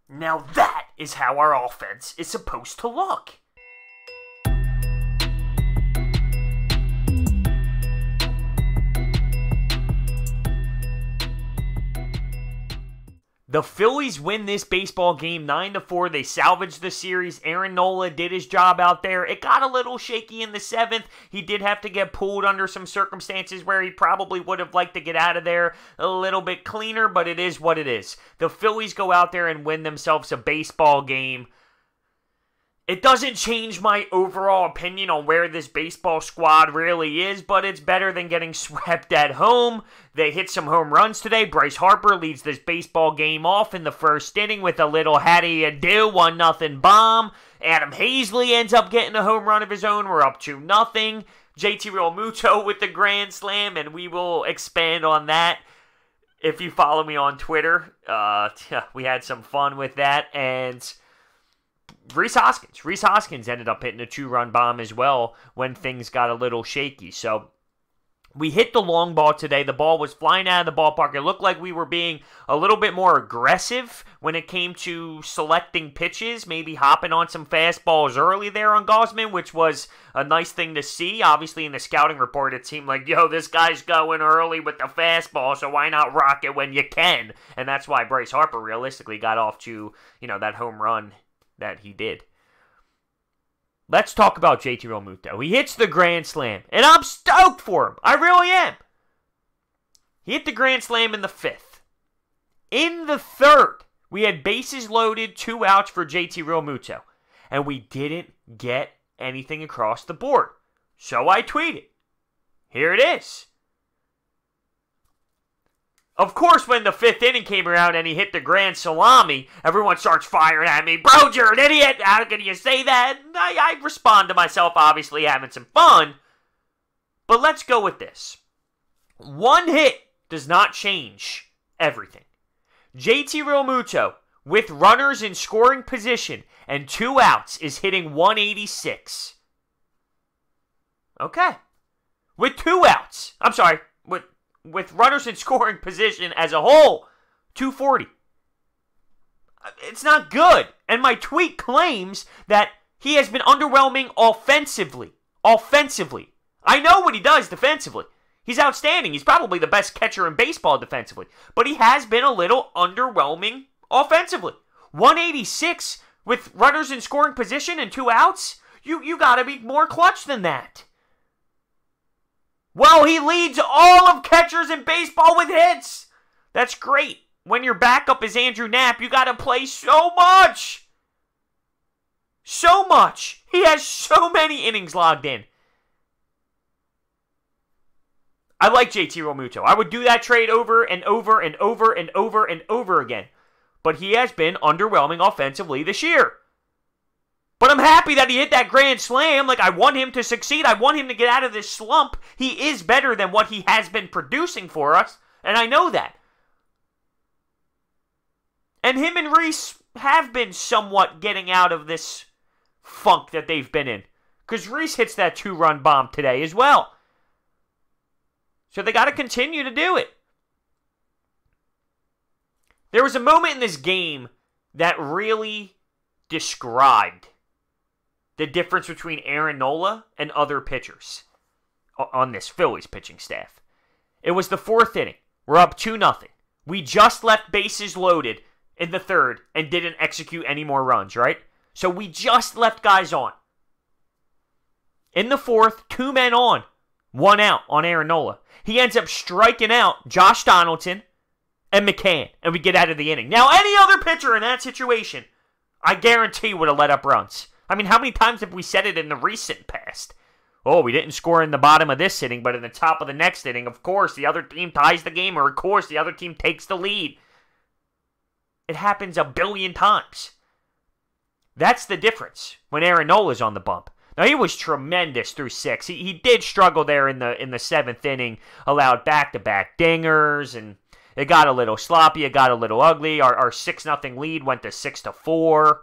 Now that is how our offense is supposed to look. The Phillies win this baseball game 9-4. They salvaged the series. Aaron Nola did his job out there. It got a little shaky in the 7th. He did have to get pulled under some circumstances where he probably would have liked to get out of there a little bit cleaner, but it is what it is. The Phillies go out there and win themselves a baseball game. It doesn't change my overall opinion on where this baseball squad really is, but it's better than getting swept at home. They hit some home runs today. Bryce Harper leads this baseball game off in the first inning with a little how do you do 1-0 bomb. Adam Haseley ends up getting a home run of his own. We're up 2-0. JT Realmuto with the grand slam, and we will expand on that. If you follow me on Twitter, we had some fun with that, and Rhys Hoskins ended up hitting a 2-run bomb as well when things got a little shaky. So we hit the long ball today. The ball was flying out of the ballpark. It looked like we were being a little bit more aggressive when it came to selecting pitches, maybe hopping on some fastballs early there on Gausman, which was a nice thing to see. Obviously, in the scouting report, it seemed like, this guy's going early with the fastball, so why not rock it when you can? And that's why Bryce Harper realistically got off to, that home run that he did. Let's talk about JT Realmuto. He hits the grand slam, and I'm stoked for him. I really am. He hit the grand slam in the 5th. In the 3rd, we had bases loaded, 2 outs for JT Realmuto, and we didn't get anything across the board. So I tweeted. Here it is. Of course, when the 5th inning came around and he hit the grand salami, everyone starts firing at me. Bro, you're an idiot. How can you say that? I respond to myself, obviously having some fun. But let's go with this. One hit does not change everything. JT Realmuto, with runners in scoring position and 2 outs, is hitting 186. Okay. With 2 outs. I'm sorry. With runners in scoring position as a whole, 240. It's not good. And my tweet claims that he has been underwhelming offensively. I know what he does defensively. He's outstanding. He's probably the best catcher in baseball defensively. But he has been a little underwhelming offensively. 186 with runners in scoring position and 2 outs? You got to be more clutch than that. Well, he leads all of catchers in baseball with hits. That's great. When your backup is Andrew Knapp, you got to play so much. So much. He has so many innings logged in. I like JT Realmuto. I would do that trade over and over and over and over and over again. But he has been underwhelming offensively this year. But I'm happy that he hit that grand slam. I want him to succeed. I want him to get out of this slump. He is better than what he has been producing for us, and I know that. And him and Rhys have been somewhat getting out of this funk that they've been in. Because Rhys hits that 2-run bomb today as well. So they got to continue to do it. There was a moment in this game that really described the difference between Aaron Nola and other pitchers on this Phillies pitching staff. It was the 4th inning. We're up 2-0. We just left bases loaded in the 3rd and didn't execute any more runs, right? So we just left guys on. In the 4th, 2 men on, 1 out on Aaron Nola. He ends up striking out Josh Donaldson and McCann, and we get out of the inning. Now, any other pitcher in that situation, I guarantee would have let up runs. I mean, how many times have we said it in the recent past? Oh, we didn't score in the bottom of this inning, but in the top of the next inning, of course, the other team ties the game, or of course, the other team takes the lead. It happens a billion times. That's the difference when Aaron Nola's on the bump. Now, he was tremendous through 6. He did struggle there in the 7th inning, allowed back-to-back dingers, and it got a little sloppy, it got a little ugly. Our 6-0 lead went to 6-4.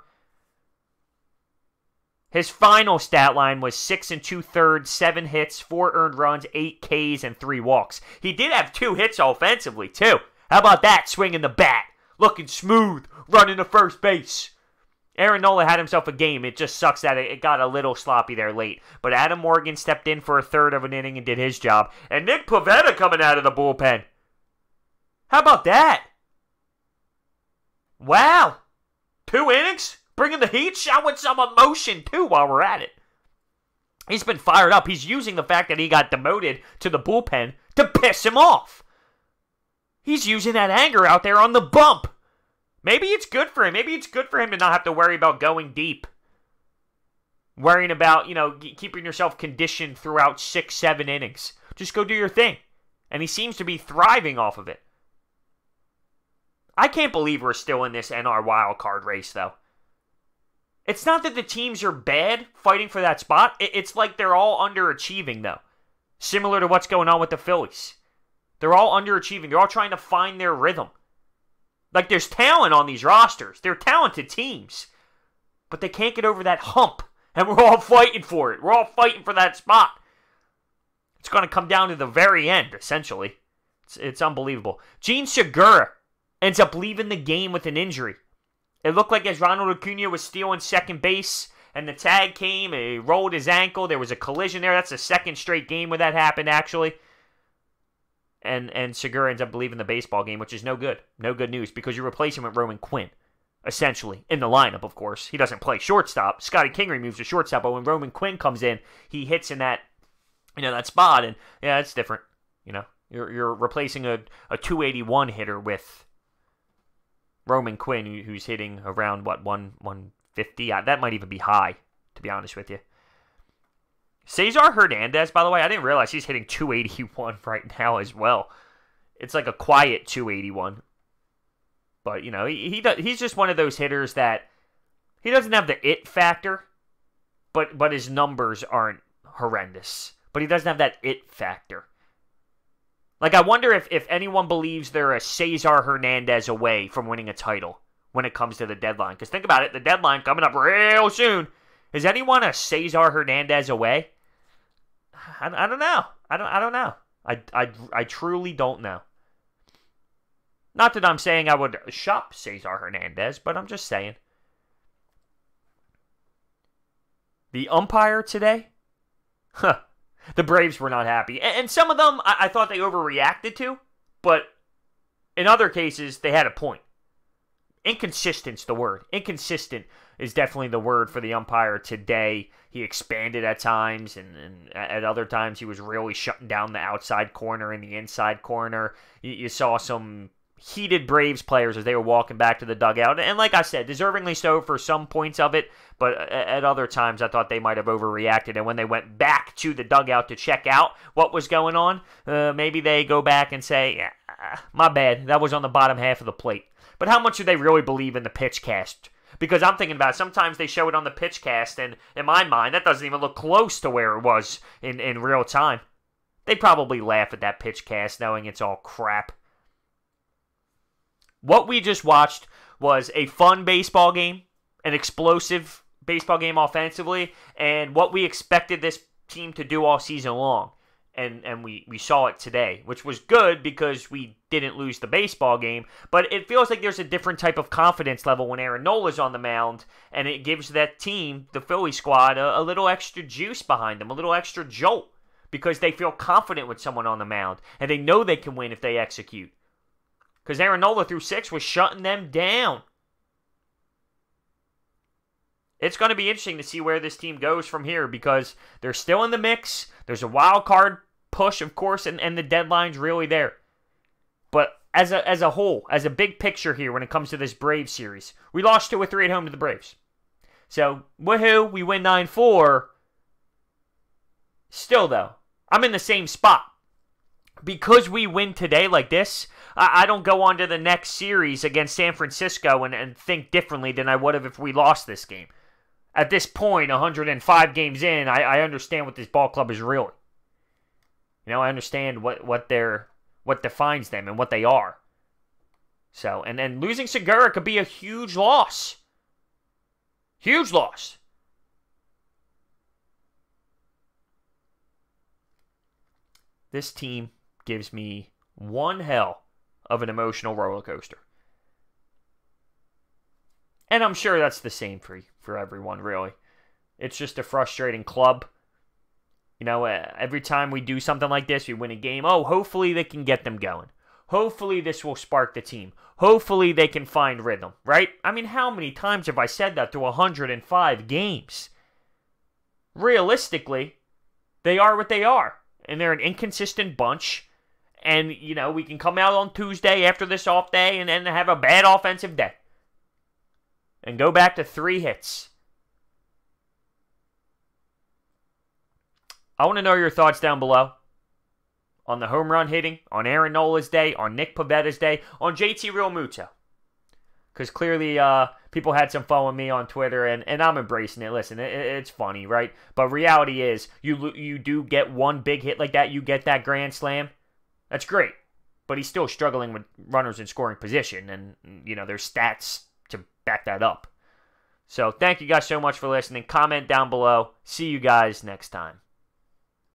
His final stat line was 6 2/3, 7 hits, 4 earned runs, 8 Ks, and 3 walks. He did have 2 hits offensively, too. How about that, swinging the bat? looking smooth, running to first base. Aaron Nola had himself a game. It just sucks that it got a little sloppy there late. But Adam Morgan stepped in for a third of an inning and did his job. And Nick Pivetta coming out of the bullpen. How about that? Wow. 2 innings? Bringing the heat? Showing some emotion, too, while we're at it. He's been fired up. He's using the fact that he got demoted to the bullpen to piss him off. He's using that anger out there on the bump. Maybe it's good for him. Maybe it's good for him to not have to worry about going deep. Worrying about, keeping yourself conditioned throughout 6, 7 innings. Just go do your thing. And he seems to be thriving off of it. I can't believe we're still in this NR wild card race, though. It's not that the teams are bad fighting for that spot. It's like they're all underachieving, though. Similar to what's going on with the Phillies. They're all underachieving. They're all trying to find their rhythm. Like, there's talent on these rosters. They're talented teams. But they can't get over that hump. And we're all fighting for it. We're all fighting for that spot. It's going to come down to the very end, essentially. It's unbelievable. Gene Segura ends up leaving the game with an injury. It looked like as Ronald Acuna was stealing second base, and the tag came, he rolled his ankle. There was a collision there. That's the second straight game where that happened, actually. And Segura ends up leaving the baseball game, which is no good. No good news, because you replace him with Roman Quinn, essentially, in the lineup, of course. He doesn't play shortstop. Scotty Kingery moves to shortstop, but when Roman Quinn comes in, he hits in that, that spot, and yeah, it's different. You're replacing a 281 hitter with Roman Quinn, who's hitting around, 150? That might even be high, to be honest with you. Cesar Hernandez, by the way, I didn't realize he's hitting 281 right now as well. It's like a quiet 281. But, he's just one of those hitters that he doesn't have the it factor, but his numbers aren't horrendous. But he doesn't have that it factor. Like, I wonder if anyone believes they're a Cesar Hernandez away from winning a title when it comes to the deadline. Because think about it, the deadline coming up real soon. Is anyone a Cesar Hernandez away? I don't know. I don't know. I truly don't know. Not that I'm saying I would shop Cesar Hernandez, but I'm just saying. The umpire today? The Braves were not happy. And some of them I thought they overreacted to, but in other cases they had a point. Inconsistent's the word. Inconsistent is definitely the word for the umpire today. He expanded at times, and at other times he was really shutting down the outside corner and the inside corner. You saw some heated Braves players as they were walking back to the dugout. And like I said, deservingly so for some points of it, but at other times I thought they might have overreacted. And when they went back to the dugout to check out what was going on, maybe they go back and say, my bad, that was on the bottom half of the plate. But how much do they really believe in the pitch cast? Because I'm thinking about it, sometimes they show it on the pitch cast, and in my mind, that doesn't even look close to where it was in real time. They probably laugh at that pitch cast knowing it's all crap. What we just watched was a fun baseball game, an explosive baseball game offensively, and what we expected this team to do all season long. And we saw it today, which was good because we didn't lose the baseball game. But it feels like there's a different type of confidence level when Aaron Nola's on the mound, and it gives that team, the Philly squad, a little extra juice behind them, a little extra jolt, because they feel confident with someone on the mound, and they know they can win if they execute. Because Aaron Nola through 6 was shutting them down. It's going to be interesting to see where this team goes from here because they're still in the mix. There's a wild card push, of course, and the deadline's really there. But as a whole, as a big picture here when it comes to this Braves series, we lost 2 or 3 at home to the Braves. So, woohoo, we win 9-4. Still, though, I'm in the same spot. Because we win today like this, I don't go on to the next series against San Francisco and think differently than I would have if we lost this game. At this point, 105 games in, I understand what this ball club is really. I understand what defines them and what they are. So, and losing Segura could be a huge loss. Huge loss. This team gives me one hell of an emotional roller coaster. And I'm sure that's the same for everyone, really. It's just a frustrating club. You know, every time we do something like this, we win a game. Oh, hopefully they can get them going. Hopefully this will spark the team. Hopefully they can find rhythm, right? I mean, how many times have I said that through 105 games? Realistically, they are what they are. And they're an inconsistent bunch. And, you know, we can come out on Tuesday after this off day and then have a bad offensive day. And go back to 3 hits. I want to know your thoughts down below on the home run hitting, on Aaron Nola's day, on Nick Pivetta's day, on JT Realmuto. Because clearly people had some fun with me on Twitter, and I'm embracing it. Listen, it's funny, right? But reality is, you do get one big hit like that, you get that grand slam. That's great. But he's still struggling with runners in scoring position, and, you know, there's stats to back that up. So thank you guys so much for listening. Comment down below. See you guys next time.